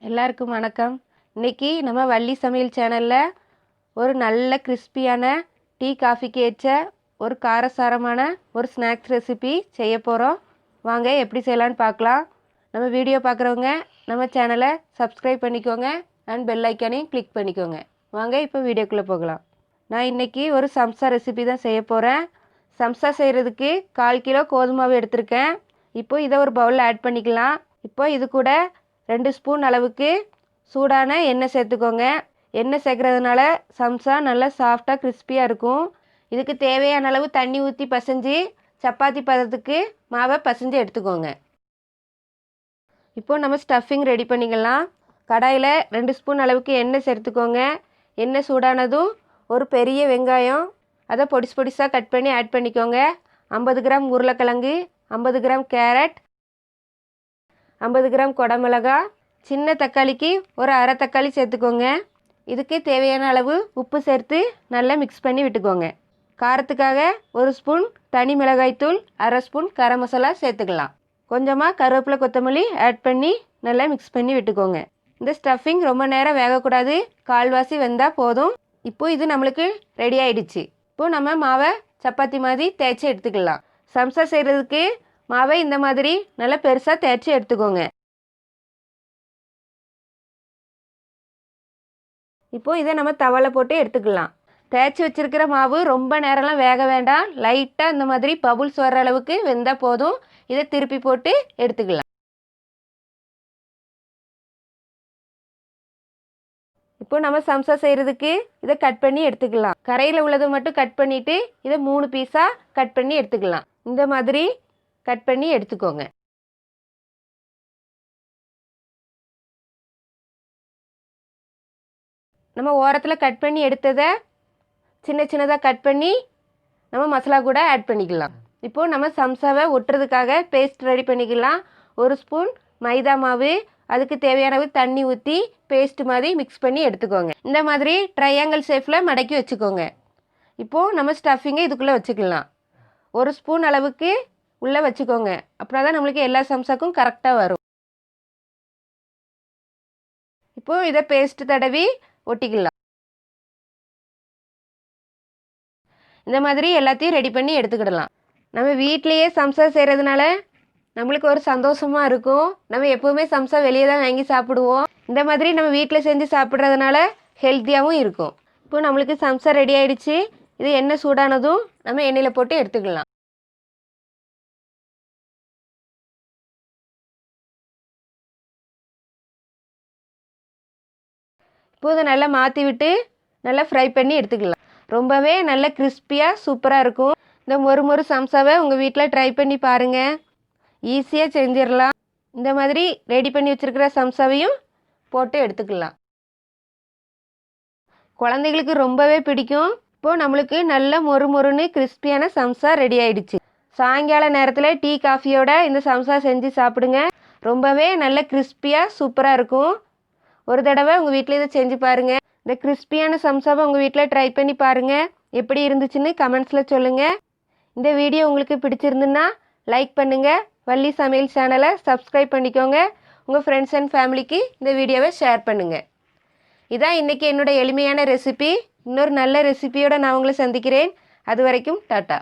எல்லாருக்கும் வணக்கம். இன்னைக்கு நம்ம வள்ளி சமையல் சேனலில் ஒரு நல்ல கிறிஸ்பியான டீ காஃபிக்கு ஏற்ற ஒரு காரசாரமான ஒரு ஸ்நாக்ஸ் ரெசிபி செய்ய போகிறோம். வாங்க எப்படி செய்யலான்னு பார்க்கலாம். நம்ம வீடியோ பார்க்குறவங்க நம்ம சேனலை சப்ஸ்கிரைப் பண்ணிக்கோங்க அண்ட் பெல் ஐக்கானையும் கிளிக் பண்ணிக்கோங்க. வாங்க இப்போ வீடியோக்குள்ளே போகலாம். நான் இன்றைக்கி ஒரு சம்சா ரெசிபி தான் செய்ய போகிறேன். சம்சா செய்கிறதுக்கு 1/4 கிலோ கோதுமாவு எடுத்திருக்கேன். இப்போ இதை ஒரு பவுலில் ஆட் பண்ணிக்கலாம். இப்போ இது கூட 2 ஸ்பூன் அளவுக்கு சூடான எண்ணெய் சேர்த்துக்கோங்க. எண்ணெய் சேர்க்குறதுனால சம்சா நல்லா சாஃப்டாக கிறிஸ்பியாக இருக்கும். இதுக்கு தேவையான அளவு தண்ணி ஊற்றி பசைஞ்சு சப்பாத்தி பதத்துக்கு மாவை பசைஞ்சு எடுத்துக்கோங்க. இப்போ நம்ம ஸ்டஃபிங் ரெடி பண்ணிக்கலாம். கடாயில் 2 ஸ்பூன் அளவுக்கு எண்ணெய் சேர்த்துக்கோங்க. எண்ணெய் சூடானதும் ஒரு பெரிய வெங்காயம் அதை பொடிசாக கட் பண்ணி ஆட் பண்ணிக்கோங்க. 50 கிராம் உருளைக்கிழங்கு, 50 கிராம் கேரட், 50 கிராம் குடமிளகா, சின்ன தக்காளிக்கு ஒரு அரை தக்காளி சேர்த்துக்கோங்க. இதுக்கு தேவையான அளவு உப்பு சேர்த்து நல்லா மிக்ஸ் பண்ணி விட்டுக்கோங்க. காரத்துக்காக 1 ஸ்பூன் தனி மிளகாய்த்தூள், அரை ஸ்பூன் கரமசா சேர்த்துக்கலாம். கொஞ்சமாக கருவேப்பிலை கொத்தமல்லி ஆட் பண்ணி நல்லா மிக்ஸ் பண்ணி விட்டுக்கோங்க. இந்த ஸ்டஃபிங் ரொம்ப நேரம் வேகக்கூடாது, கால்வாசி வெந்தால் போதும். இப்போ இது நம்மளுக்கு ரெடி ஆயிடுச்சு. இப்போ நம்ம மாவை சப்பாத்தி மாதிரி தேய்ச்சி எடுத்துக்கலாம். சம்சா செய்கிறதுக்கு மாவை இந்த மாதிரி நல்லா பெருசாக தேய்ச்சி எடுத்துக்கோங்க. இப்போது இதை நம்ம தவால போட்டு எடுத்துக்கலாம். தேய்ச்சி வச்சுருக்கிற மாவு ரொம்ப நேரம்லாம் வேக வேண்டாம். லைட்டாக இந்த மாதிரி பபுள்ஸ் வர்ற அளவுக்கு வெந்தால் போதும். இதை திருப்பி போட்டு எடுத்துக்கலாம். இப்போ நம்ம சம்சா செய்கிறதுக்கு இதை கட் பண்ணி எடுத்துக்கலாம். கரையில் உள்ளதை மட்டும் கட் பண்ணிவிட்டு இதை 3 பீஸாக கட் பண்ணி எடுத்துக்கலாம். இந்த மாதிரி கட் பண்ணி எடுத்துக்கோங்க. நம்ம ஓரத்தில் கட் பண்ணி எடுத்ததை சின்னதாக கட் பண்ணி நம்ம மசாலா கூட ஆட் பண்ணிக்கலாம். இப்போது நம்ம சம்சாவை ஒட்டுறதுக்காக பேஸ்ட் ரெடி பண்ணிக்கலாம். 1 ஸ்பூன் மைதா மாவு, அதுக்கு தேவையான தண்ணி ஊற்றி பேஸ்ட் மாதிரி மிக்ஸ் பண்ணி எடுத்துக்கோங்க. இந்த மாதிரி ட்ரையாங்கிள் ஷேப்பில் மடக்கி வச்சுக்கோங்க. இப்போது நம்ம ஸ்டஃபிங்கை இதுக்குள்ளே வச்சுக்கலாம். 1 ஸ்பூன் அளவுக்கு உள்ளே வச்சுக்கோங்க. அப்படின்னா தான் நம்மளுக்கு எல்லா சம்சாக்கும் கரெக்டாக வரும். இப்போது இதை பேஸ்ட்டு தடவி ஒட்டிக்கலாம். இந்த மாதிரி எல்லாத்தையும் ரெடி பண்ணி எடுத்துக்கிடலாம். நம்ம வீட்லேயே சம்சா செய்கிறதுனால நம்மளுக்கு ஒரு சந்தோஷமாக இருக்கும். நம்ம எப்போவுமே சம்சா வெளியே தான் வாங்கி சாப்பிடுவோம். இந்த மாதிரி நம்ம வீட்டில் செஞ்சு சாப்பிட்றதுனால ஹெல்த்தியாகவும் இருக்கும். இப்போ நம்மளுக்கு சம்சா ரெடி ஆகிடுச்சு. இது எண்ணெய் சூடானதும் நம்ம எண்ணெயில் போட்டு எடுத்துக்கலாம். இப்போ இதை நல்லா மாற்றி விட்டு நல்லா ஃப்ரை பண்ணி எடுத்துக்கலாம். ரொம்பவே நல்ல கிறிஸ்பியாக சூப்பராக இருக்கும். இந்த மொறு சம்சாவை உங்கள் வீட்டில் ட்ரை பண்ணி பாருங்கள். ஈஸியாக செஞ்சிடலாம். இந்த மாதிரி ரெடி பண்ணி வச்சுருக்கிற சம்சாவையும் போட்டு எடுத்துக்கலாம். குழந்தைகளுக்கு ரொம்பவே பிடிக்கும். இப்போது நம்மளுக்கு நல்ல மொறுன்னு கிறிஸ்பியான சம்சா ரெடி ஆகிடுச்சு. சாயங்கால நேரத்தில் டீ காஃபியோட இந்த சம்சா செஞ்சு சாப்பிடுங்க. ரொம்பவே நல்ல கிறிஸ்பியாக சூப்பராக இருக்கும். ஒரு தடவை உங்கள் வீட்டில் இதை செஞ்சு பாருங்கள். இந்த கிறிஸ்பியான சம்சாவை உங்கள் வீட்டில் ட்ரை பண்ணி பாருங்கள். எப்படி இருந்துச்சுன்னு கமெண்ட்ஸில் சொல்லுங்கள். இந்த வீடியோ உங்களுக்கு பிடிச்சிருந்துன்னா லைக் பண்ணுங்கள். வள்ளி சமையல் சேனலை சப்ஸ்கிரைப் பண்ணிக்கோங்க. உங்கள் ஃப்ரெண்ட்ஸ் அண்ட் ஃபேமிலிக்கு இந்த வீடியோவை ஷேர் பண்ணுங்கள். இதான் இன்றைக்கி என்னோடய எளிமையான ரெசிபி. இன்னொரு நல்ல ரெசிபியோடு நான் உங்களை சந்திக்கிறேன். அது வரைக்கும் டாட்டா.